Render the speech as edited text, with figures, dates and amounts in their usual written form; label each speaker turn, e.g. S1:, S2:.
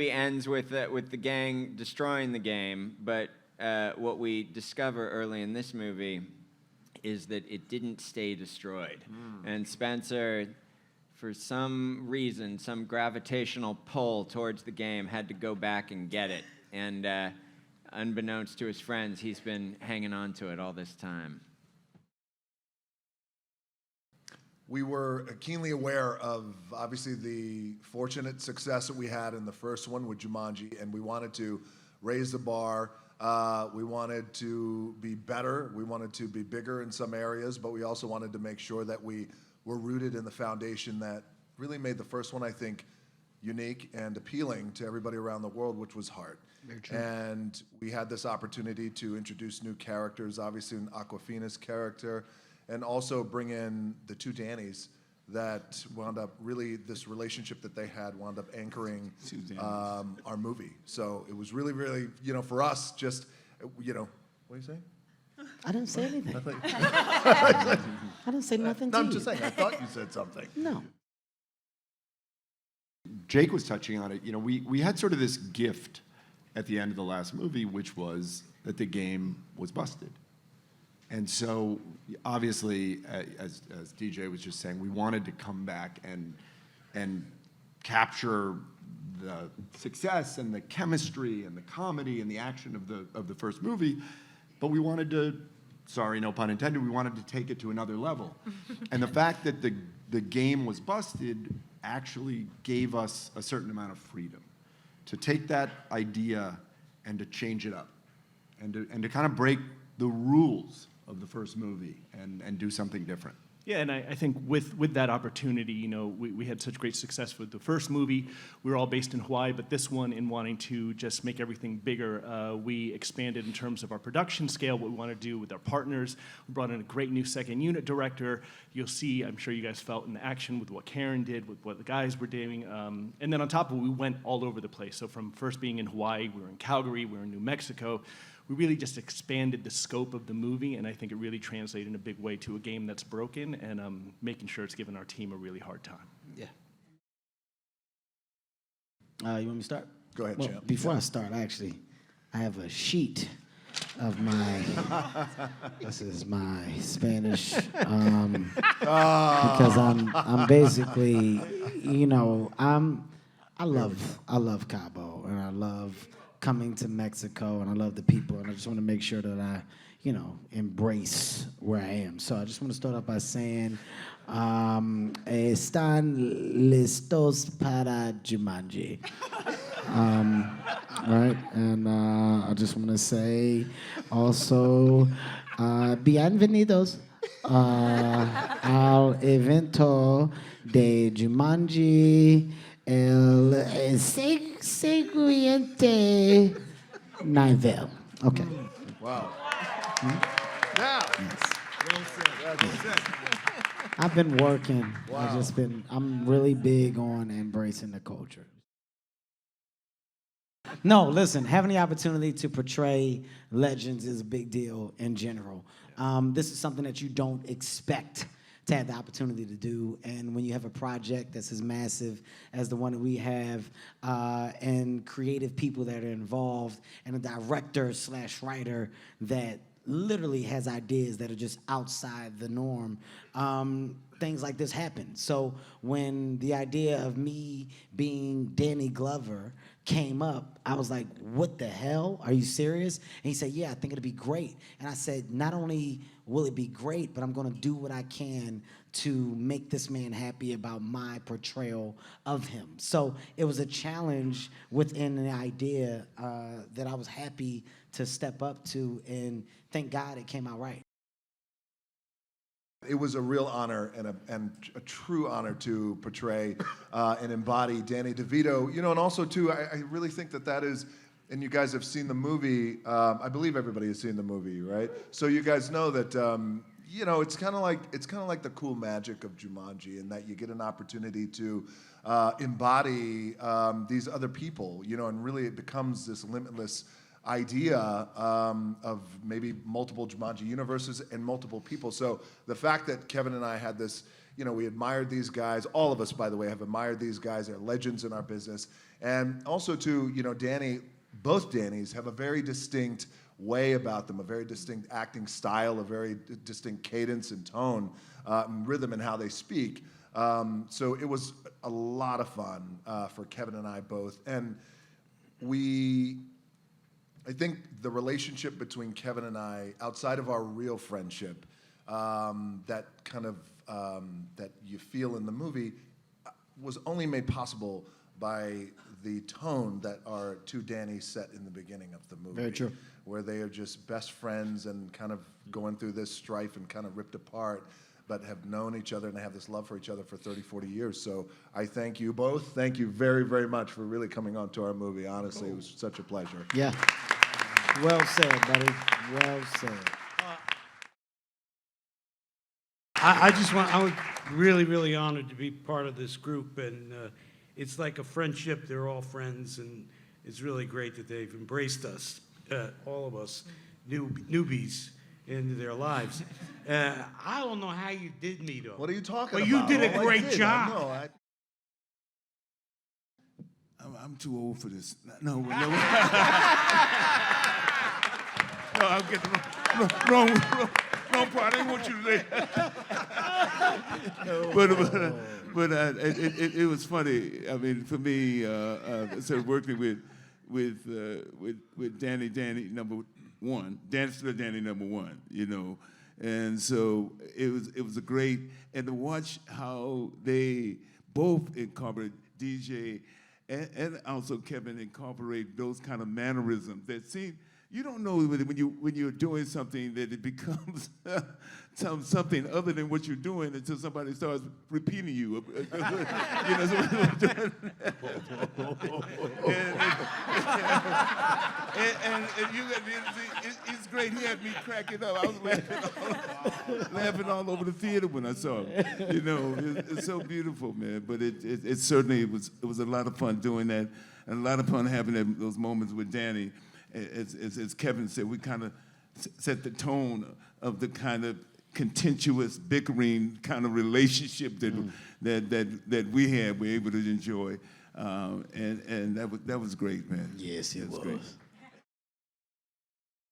S1: It ends with the gang destroying the game, but what we discover early in this movie is that it didn't stay destroyed. And Spencer, for some reason, some gravitational pull towards the game, had to go back and get it. And unbeknownst to his friends, he's been hanging on to it all this time.
S2: We were keenly aware of, obviously, the fortunate success that we had in the first one with Jumanji, and we wanted to raise the bar. We wanted to be better. We wanted to be bigger in some areas, but we also wanted to make sure that we were rooted in the foundation that really made the first one, I think, unique and appealing to everybody around the world, which was heart. And we had this opportunity to introduce new characters, obviously an Awkwafina's character, and also bring in the two Dannys that wound up really, this relationship that they had wound up anchoring our movie. So it was really, really, you know, for us, just, you know, what are you saying?
S3: I didn't say anything.
S2: I
S3: didn't say nothing to you.
S2: I'm just saying, I thought you said something.
S3: No.
S4: Jake was touching on it. You know, we had sort of this gift at the end of the last movie, which was that the game was busted. And so, obviously, as DJ was just saying, we wanted to come back and capture the success and the chemistry and the comedy and the action of the first movie, but we wanted to, sorry, no pun intended, we wanted to take it to another level. And the fact that the game was busted actually gave us a certain amount of freedom to take that idea and to change it up and to kind of break the rules of the first movie and do something different.
S5: Yeah, and I think with that opportunity, you know, we had such great success with the first movie. We were all based in Hawaii, but this one, in wanting to just make everything bigger, we expanded in terms of our production scale, what we want to do with our partners. We brought in a great new second unit director. You'll see, I'm sure you guys felt in action with what Karen did, with what the guys were doing. And then on top of it, we went all over the place. So from first being in Hawaii, we were in Calgary, we were in New Mexico. We really just expanded the scope of the movie, and I think it really translated in a big way to a game that's broken and making sure it's given our team a really hard time.
S3: Yeah. You want me to start?
S2: Go ahead, champ.
S3: Before I start, I have a sheet of my, this is my Spanish, because I'm basically, you know, I love Cabo, and I love coming to Mexico, and I love the people, and I just want to make sure that I, you know, embrace where I am. So I just want to start off by saying, ¿están listos para Jumanji? Right, and I just want to say also, bienvenidos al evento de Jumanji. El siguiente nivel. Okay.
S2: Wow.
S3: Now. Yes. I've been working.
S2: Wow.
S3: I'm really big on embracing the culture. No, listen, having the opportunity to portray legends is a big deal in general. This is something that you don't expect to have the opportunity to do, and when you have a project that's as massive as the one that we have, and creative people that are involved, and a director/writer that literally has ideas that are just outside the norm, things like this happen. So when the idea of me being Danny Glover came up, I was like, what the hell? Are you serious? And he said, yeah, I think it'll be great. And I said, not only will it be great, but I'm gonna do what I can to make this man happy about my portrayal of him. So it was a challenge within the idea that I was happy to step up to, and thank God it came out right.
S2: It was a real honor and a true honor to portray and embody Danny DeVito. You know, and also, too, I really think that is, and you guys have seen the movie. I believe everybody has seen the movie, right? So you guys know that, you know, it's kind of like the cool magic of Jumanji, in that you get an opportunity to embody these other people, you know, and really it becomes this limitless idea of maybe multiple Jumanji universes and multiple people. So the fact that Kevin and I had this, you know, we admired these guys. All of us, by the way, have admired these guys. They're legends in our business. And also, too, you know, both Dannys have a very distinct way about them, a very distinct acting style, a very distinct cadence and tone, and rhythm in how they speak. So it was a lot of fun for Kevin and I both. And I think the relationship between Kevin and I, outside of our real friendship, that kind of that you feel in the movie, was only made possible by the tone that our two Dannys set in the beginning of the movie.
S3: Very true.
S2: Where they are just best friends and kind of going through this strife and kind of ripped apart, but have known each other and have this love for each other for 30, 40 years. So I thank you both. Thank you very, very much for really coming on to our movie. Honestly, it was such a pleasure.
S3: Yeah. Well said, buddy. Well said.
S6: I was really, really honored to be part of this group, and it's like a friendship. They're all friends, and it's really great that they've embraced us, all of us, newbies, into their lives. I don't know how you did me, though.
S2: What are you talking
S6: Well,
S2: about?
S6: you did a
S2: Oh, I
S6: great
S2: did.
S6: job.
S2: I know.
S7: I'm too old for this. No, no. No, I'm getting wrong part. I didn't want you to say. But it was funny. I mean, for me, sort of working with Danny number one, Danny number one, you know, and so it was a great, and to watch how they both incorporate DJ and also Kevin incorporate those kind of mannerisms that seem, you don't know when you're doing something that it becomes something other than what you're doing until somebody starts repeating you. You know, and it's great. He had me cracking up. I was laughing all over the theater when I saw him. You know, it's so beautiful, man. But it certainly was a lot of fun doing that, and a lot of fun having those moments with Danny. As Kevin said, we kind of set the tone of the kind of contentious, bickering kind of relationship that we had. We're able to enjoy, and that was great, man.
S3: Yes, it was.
S7: Great.